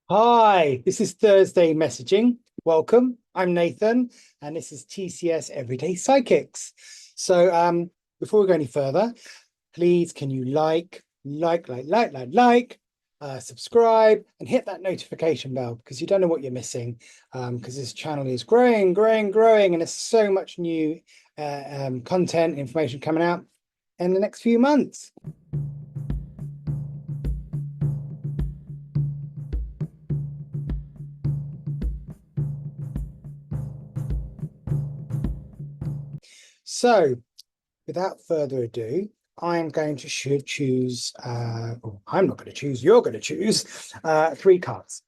Hi, this is Thursday Messaging. Welcome. I'm Nathan, and this is TCS Everyday Psychics. Before we go any further, please can you subscribe, and hit that notification bell because you don't know what you're missing. Because this channel is growing, and there's so much new content, information coming out in the next few months. So, without further ado, I'm going to choose, I'm not going to choose, you're going to choose three cards.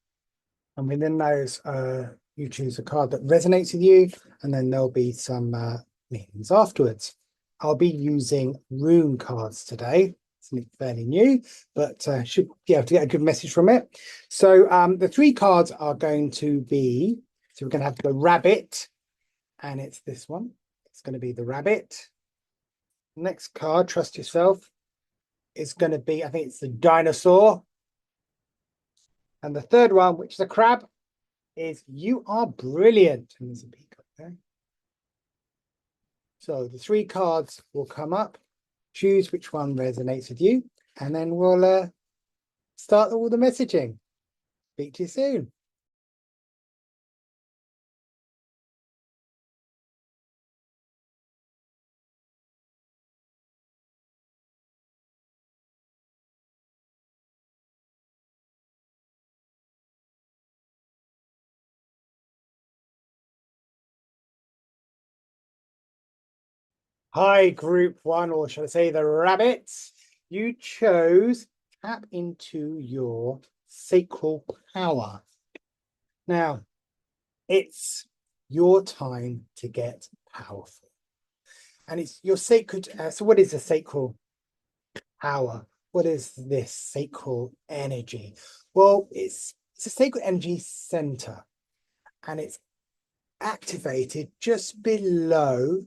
And within those, you choose a card that resonates with you, and then there'll be some meanings afterwards. I'll be using rune cards today. Something fairly new, but should be able to get a good message from it. So the three cards are going to be, so we're going to have the rabbit, and it's this one. It's going to be the rabbit. Next card, trust yourself, is going to be, I think it's the dinosaur. And the third one, which is a crab, is you are brilliant. And there's a peacock there. So the three cards will come up. Choose which one resonates with you. And then we'll start all the messaging. Speak to you soon. Hi, group one, or should I say the rabbits? You chose tap into your sacral power. Now, it's your time to get powerful. And it's your sacred. So, what is a sacral power? What is this sacral energy? Well, it's a sacred energy center, and it's activated just below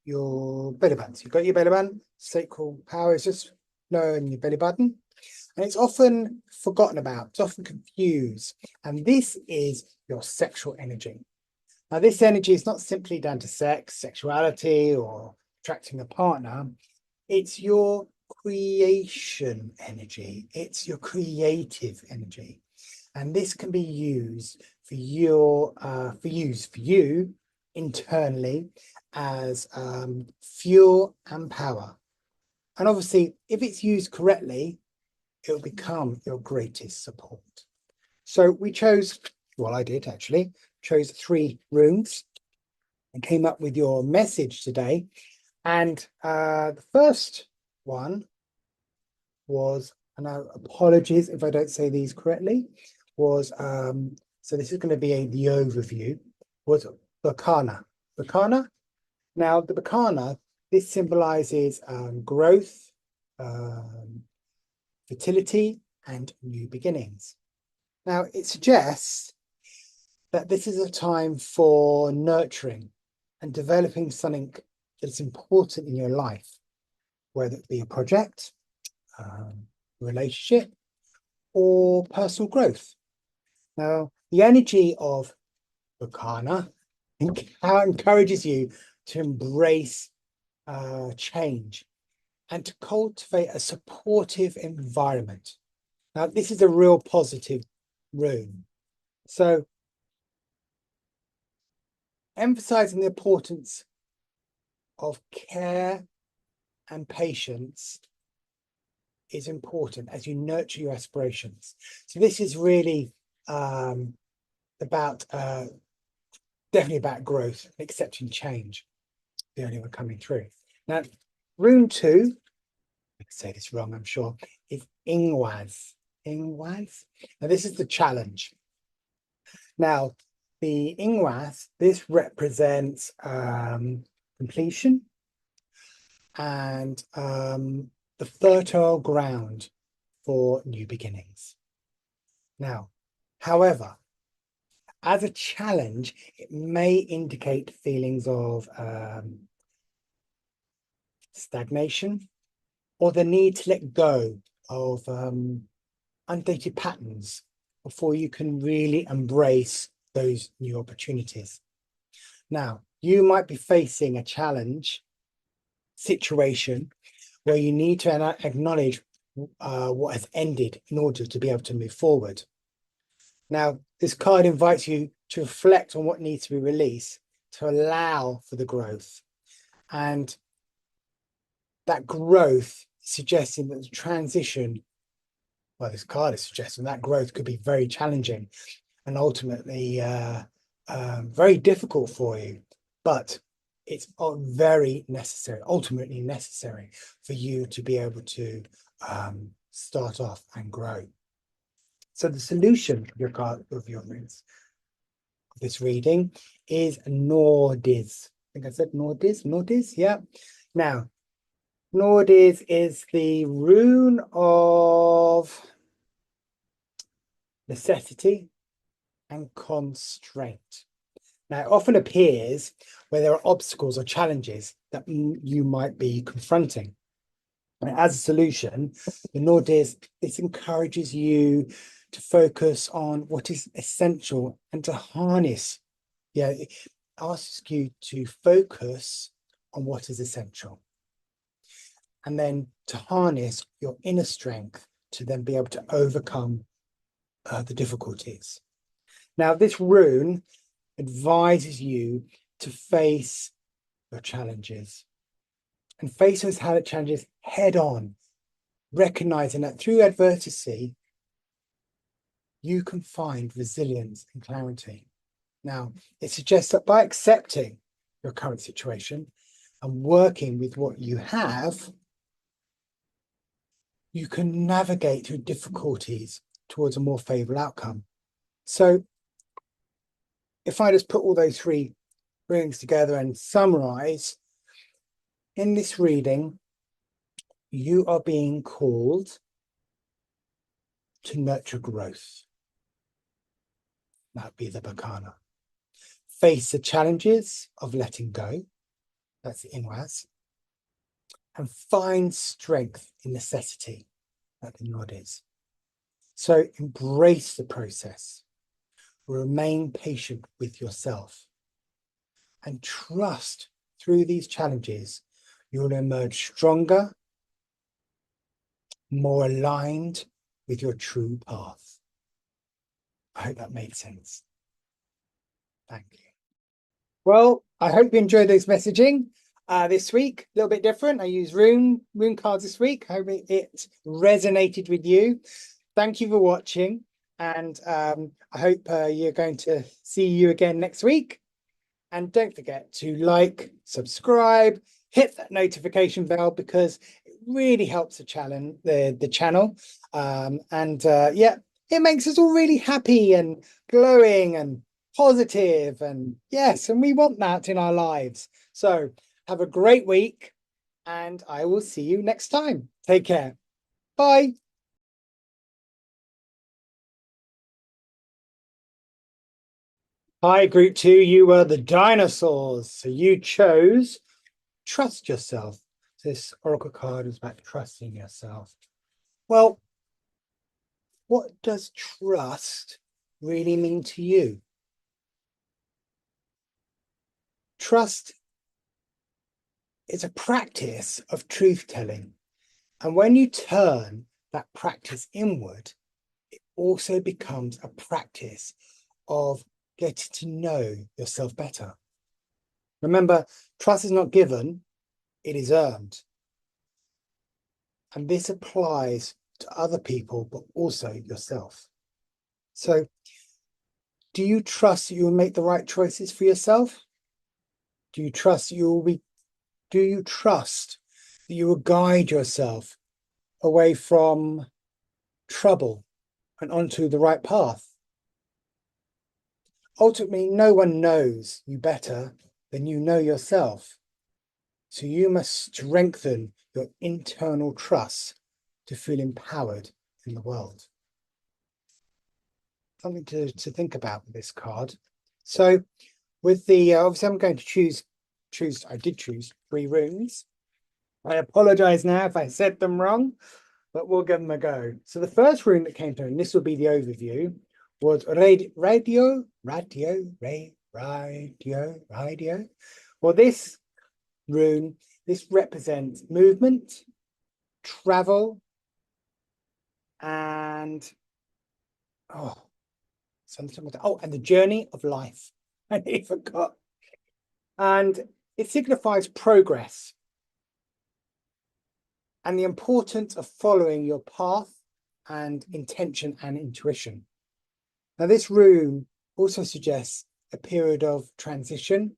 your belly button. So you've got your belly button, sacral power is just low in your belly button, and it's often forgotten about, it's often confused. And this is your sexual energy. Now, this energy is not simply down to sex, sexuality, or attracting a partner. It's your creation energy. It's your creative energy. And this can be used for you internally as fuel and power. And obviously, if it's used correctly, it will become your greatest support. So we chose, well, I did actually, chose three runes and came up with your message today. And the first one was, and now apologies if I don't say these correctly, was, so this is going to be the overview, was Bacana. Bacana. Now, the Bacana, this symbolizes growth, fertility, and new beginnings. Now, it suggests that this is a time for nurturing and developing something that's important in your life, whether it be a project, relationship, or personal growth. Now, the energy of Bacana encourages you to embrace change and to cultivate a supportive environment. Now, this is a real positive rune. So, emphasizing the importance of care and patience is important as you nurture your aspirations. So this is really about definitely about growth and accepting change. The only one coming through. Now, rune two, I can say this wrong, I'm sure, is Ingwaz. Ingwaz. Now, this is the challenge. Now, the Ingwaz, this represents completion and the fertile ground for new beginnings. Now, however, as a challenge, it may indicate feelings of stagnation or the need to let go of undated patterns before you can really embrace those new opportunities. Now, you might be facing a challenge situation where you need to acknowledge what has ended in order to be able to move forward. Now, this card invites you to reflect on what needs to be released to allow for the growth. And that growth suggesting that the transition, well, this card is suggesting that growth could be very challenging and ultimately very difficult for you, but it's very necessary, ultimately necessary for you to be able to start off and grow. So the solution of this reading is Nordiz. I think I said Nordiz, yeah. Now, Nordiz is the rune of necessity and constraint. Now, it often appears where there are obstacles or challenges that you might be confronting. And as a solution, the Nordiz, this encourages you to focus on what is essential and to harness. Yeah, it asks you to focus on what is essential. And then to harness your inner strength to then be able to overcome the difficulties. Now, this rune advises you to face your challenges and face those challenges head on, recognizing that through adversity, you can find resilience and clarity. Now, it suggests that by accepting your current situation and working with what you have, you can navigate through difficulties towards a more favorable outcome. So if I just put all those three rings together and summarize, in this reading, you are being called to nurture growth. That'd be the Bakana. Face the challenges of letting go. That's the Inwas. And find strength in necessity. That the Nod is. So embrace the process. Remain patient with yourself. And trust through these challenges, you'll emerge stronger, more aligned with your true path. I hope that made sense. Thank you. Well, I hope you enjoyed this messaging this week. A little bit different. I used rune cards this week. I hope it resonated with you. Thank you for watching. And I hope you're going to see you again next week. And don't forget to like, subscribe, hit that notification bell because it really helps the channel. Yeah, it makes us all really happy and glowing and positive. And yes, and we want that in our lives. So have a great week and I will see you next time. Take care. Bye. Hi, group 2, you were the dinosaurs. So you chose trust yourself. This oracle card is about trusting yourself. Well, what does trust really mean to you? Trust is a practice of truth-telling. And when you turn that practice inward, it also becomes a practice of getting to know yourself better. Remember, trust is not given, it is earned. And this applies to other people, but also yourself. So, do you trust that you will make the right choices for yourself? Do you trust that you will guide yourself away from trouble and onto the right path? Ultimately, no one knows you better than you know yourself. So you must strengthen your internal trust to feel empowered in the world. Something to think about with this card. So with the, obviously I'm going to I did choose 3 runes. I apologize now if I said them wrong, but we'll give them a go. So the first rune that came through, and this will be the overview, was radio. Well, this rune, this represents movement, travel, and and the journey of life. I nearly forgot. And it signifies progress and the importance of following your path and intention and intuition. Now, this rune also suggests a period of transition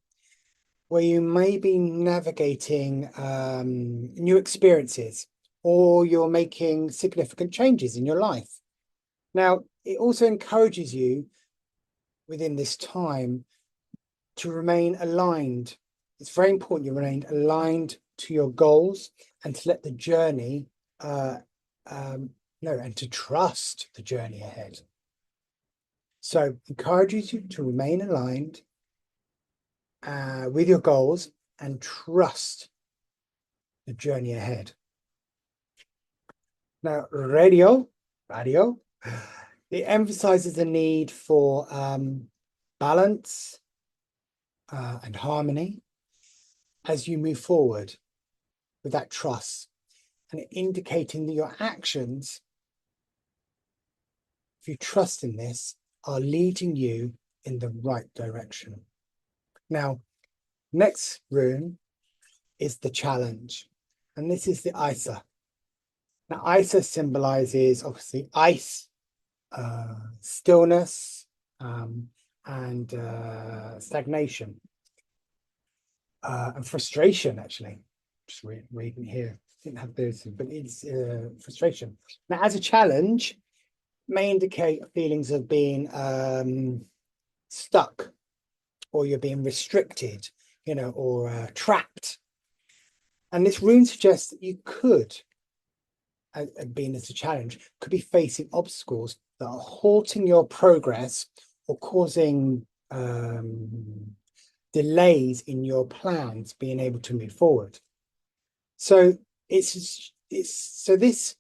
where you may be navigating new experiences, or you're making significant changes in your life. Now, it also encourages you within this time to remain aligned. It's very important you remain aligned to your goals and to let the journey, and to trust the journey ahead. So encourages you to remain aligned with your goals and trust the journey ahead. Now, radio, it emphasizes the need for balance and harmony as you move forward with that trust, and indicating that your actions, if you trust in this, are leading you in the right direction. Now, next rune is the challenge, and this is the Isa. Now, Isa symbolizes obviously ice, stillness, and stagnation, and frustration, actually. Just reading here. Didn't have those, but it's frustration. Now, as a challenge, may indicate feelings of being stuck, or you're being restricted, or trapped. And this rune suggests that you could, being as a challenge, could be facing obstacles that are halting your progress or causing delays in your plans being able to move forward. So so this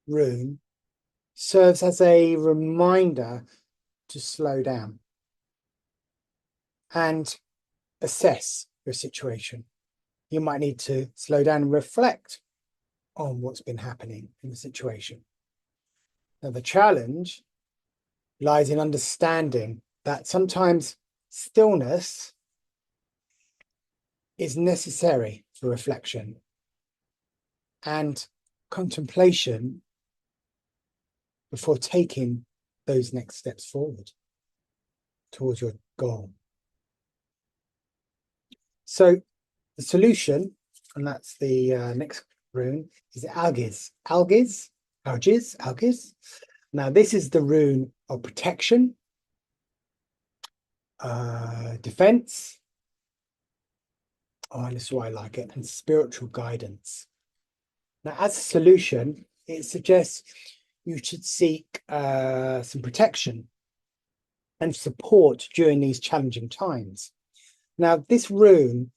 rune serves as a reminder to slow down and assess your situation. You might need to slow down and reflect on what's been happening in the situation. Now, the challenge lies in understanding that sometimes stillness is necessary for reflection and contemplation before taking those next steps forward towards your goal. So the solution, and that's the next rune, is Algiz. Algiz. Now, this is the rune of protection, defense, and this is why I like it, and spiritual guidance. Now, as a solution, it suggests you should seek some protection and support during these challenging times. Now, this rune,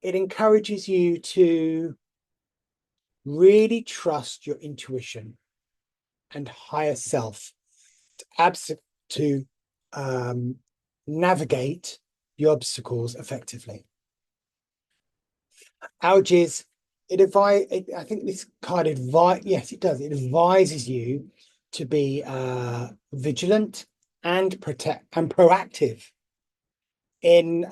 it encourages you to really trust your intuition and higher self to navigate the obstacles effectively. Algiz, I think this card yes, it does. It advises you to be vigilant and proactive in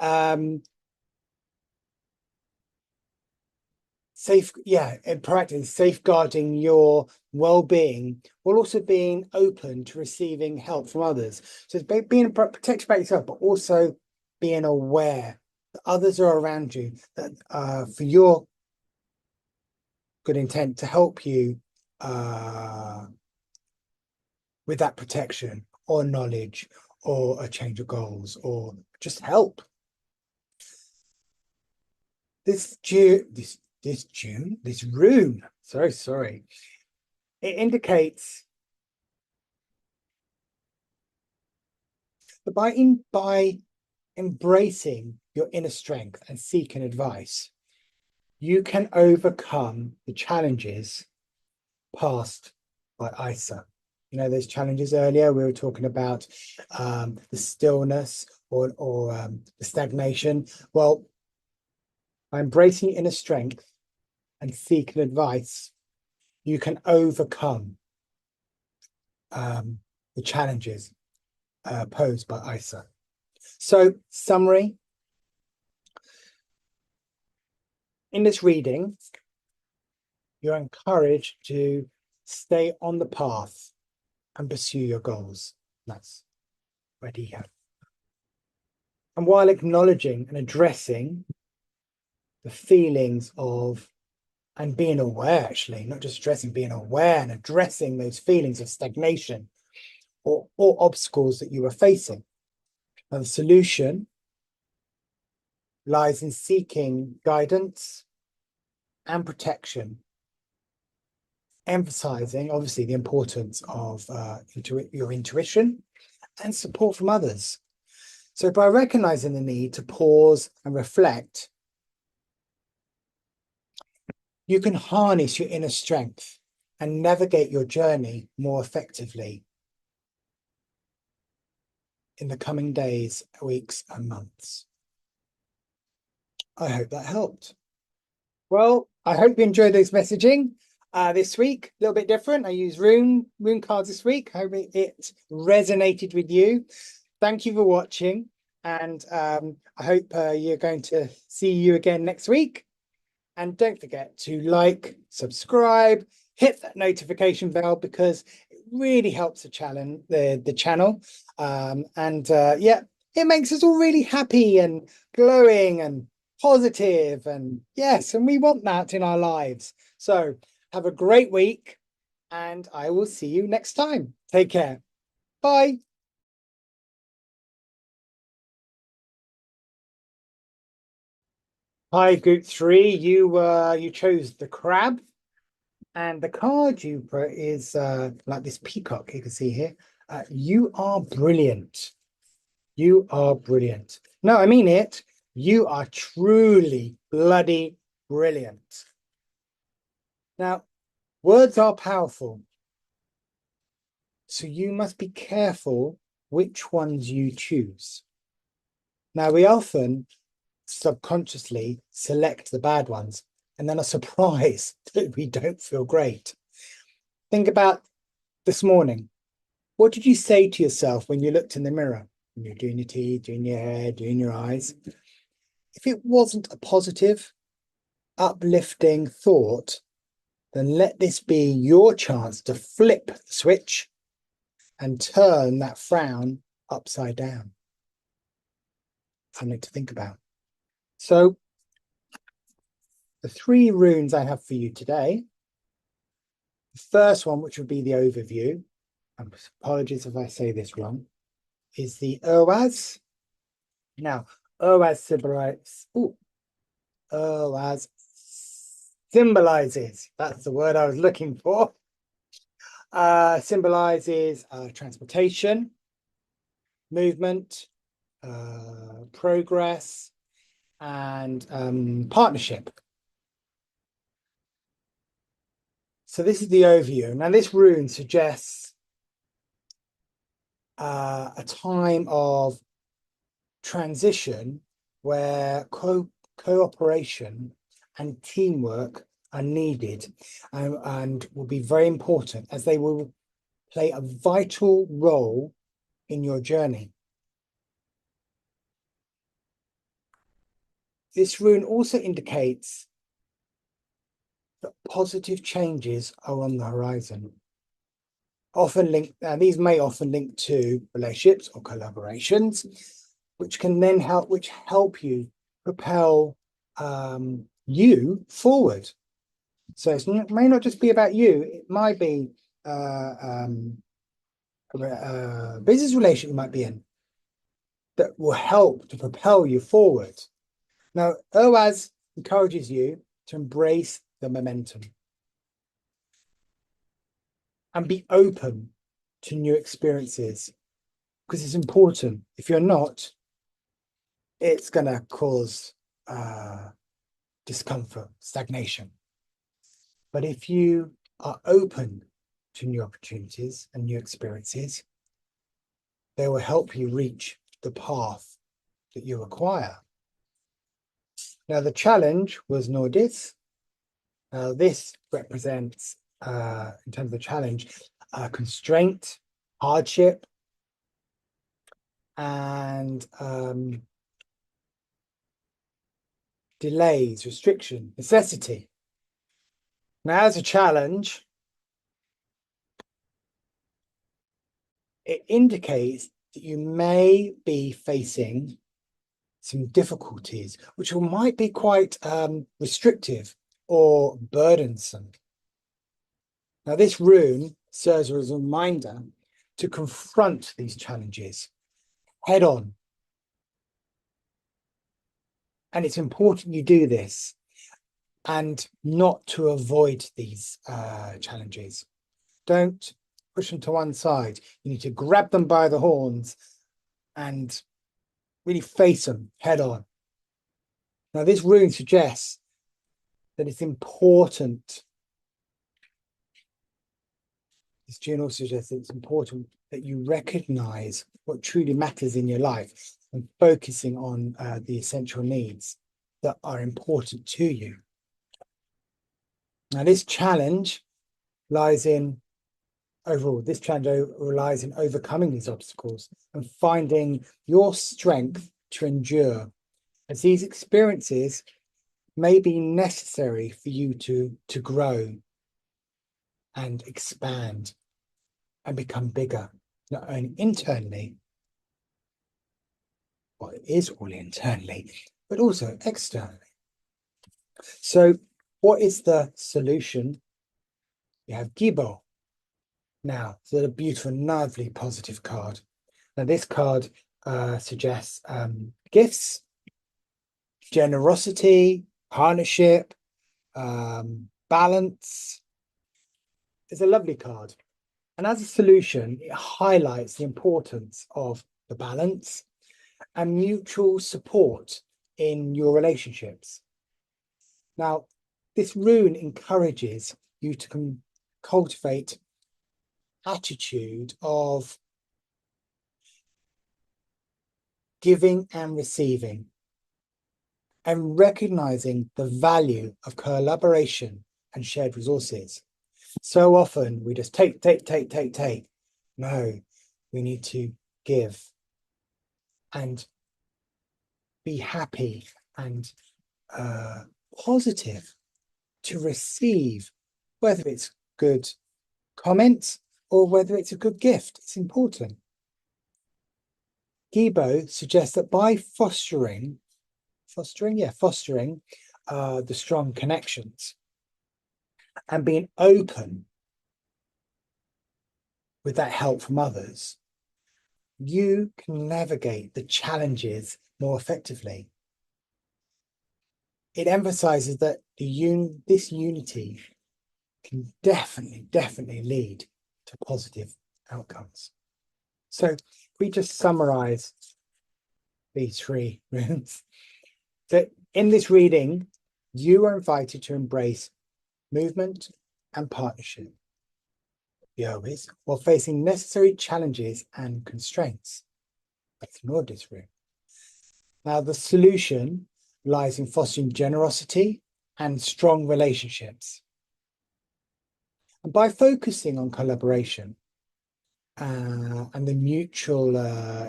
safeguarding your well-being, while also being open to receiving help from others. So it's being protected by yourself, but also being aware that others are around you, that for your good intent to help you with that protection or knowledge or a change of goals or just help. This rune, sorry. It indicates that by embracing your inner strength and seeking advice, you can overcome the challenges passed by Isa you know, those challenges earlier. We were talking about the stillness or the stagnation. Well, by embracing inner strength and seeking advice, you can overcome the challenges posed by ISA. So, summary. In this reading, you're encouraged to stay on the path and pursue your goals. That's ready here. And while acknowledging and addressing the feelings of, and being aware, actually, not just addressing, being aware and addressing those feelings of stagnation or obstacles that you are facing. Now, the solution lies in seeking guidance and protection, emphasizing, obviously, the importance of your intuition and support from others. So by recognizing the need to pause and reflect, you can harness your inner strength and navigate your journey more effectively in the coming days, weeks, and months. I hope that helped. Well, I hope you enjoyed those messaging this week. A little bit different. I used rune cards this week. I hope it resonated with you. Thank you for watching, and I hope you're going to see you again next week. And don't forget to like, subscribe, hit that notification bell, because it really helps the channel. Yeah, it makes us all really happy and glowing and positive, and yes, and we want that in our lives. So have a great week, and I will see you next time. Take care. Bye. Hi, group 3. You chose the crab, and the card you put is like this peacock you can see here. You are brilliant. You are brilliant. No, I mean it. You are truly bloody brilliant. Now, words are powerful, so you must be careful which ones you choose. Now, we often subconsciously select the bad ones and then are surprised that we don't feel great. Think about this morning. What did you say to yourself when you looked in the mirror? When you're doing your teeth, doing your hair, doing your eyes? If it wasn't a positive, uplifting thought, then let this be your chance to flip the switch and turn that frown upside down. Something to think about. So, the 3 runes I have for you today. The first one, which would be the overview, and apologies if I say this wrong, is the Urwaz. Now, Urwaz symbolizes, that's the word I was looking for, symbolizes transportation, movement, progress, and partnership. So this is the overview. Now this rune suggests a time of transition where cooperation and teamwork are needed, and will be very important, as they will play a vital role in your journey. This rune also indicates that positive changes are on the horizon. Often linked, these may often link to relationships or collaborations, which can then help you propel you forward. So it may not just be about you; it might be a business relationship you might be in that will help to propel you forward. Now, Urwaz encourages you to embrace the momentum and be open to new experiences, because it's important. If you're not, it's going to cause discomfort, stagnation. But if you are open to new opportunities and new experiences. They will help you reach the path that you require. Now, the challenge was Nordis. This represents, in terms of the challenge, constraint, hardship, and delays, restriction, necessity. Now, as a challenge, it indicates that you may be facing some difficulties, which might be quite restrictive or burdensome. Now, this rune serves as a reminder to confront these challenges head on. And it's important you do this and not to avoid these challenges. Don't push them to one side. You need to grab them by the horns and really face them head on. Now, this rune suggests that it's important. This rune also suggests that it's important that you recognize what truly matters in your life and focusing on the essential needs that are important to you. Now, this challenge lies in overcoming these obstacles and finding your strength to endure, as these experiences may be necessary for you to grow and expand and become bigger, not only internally, well, it is all internally, but also externally. So what is the solution? You have Gibo. Now, so a beautiful, lovely, positive card. Now, this card suggests gifts, generosity, partnership, balance. It's a lovely card. And as a solution, it highlights the importance of the balance and mutual support in your relationships. Now, this rune encourages you to cultivate attitude of giving and receiving and recognizing the value of collaboration and shared resources. So often we just take. No, we need to give and be happy and positive to receive, whether it's good comments or whether it's a good gift. It's important. Gibo suggests that by fostering the strong connections and being open with that help from others, you can navigate the challenges more effectively. It emphasizes that this unity can definitely lead to positive outcomes. So if we just summarize these three runes. So in this reading, you are invited to embrace movement and partnership, always, while facing necessary challenges and constraints. Let's ignore this rune. Now, the solution lies in fostering generosity and strong relationships. And by focusing on collaboration and the mutual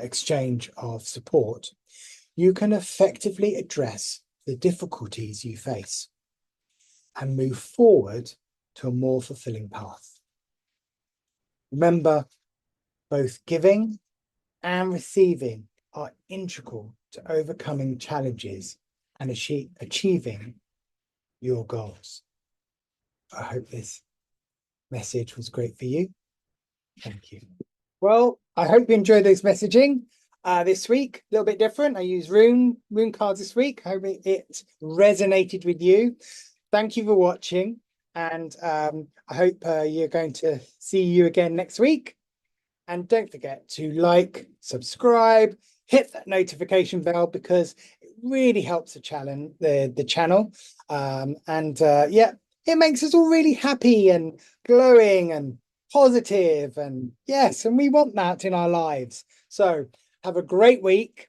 exchange of support, you can effectively address the difficulties you face and move forward to a more fulfilling path. Remember, both giving and receiving are integral to overcoming challenges and achieving your goals. I hope this message was great for you. Thank you. Well, I hope you enjoyed this messaging this week. A little bit different. I used rune cards this week. I hope it resonated with you. Thank you for watching, and I hope you're going to see you again next week. And don't forget to like, subscribe, hit that notification bell, because it really helps the channel. Yeah, it makes us all really happy and glowing and positive, and yes, and we want that in our lives. So have a great week,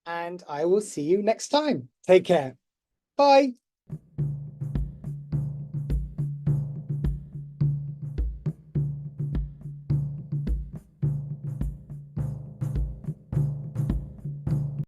and I will see you next time. Take care. Bye.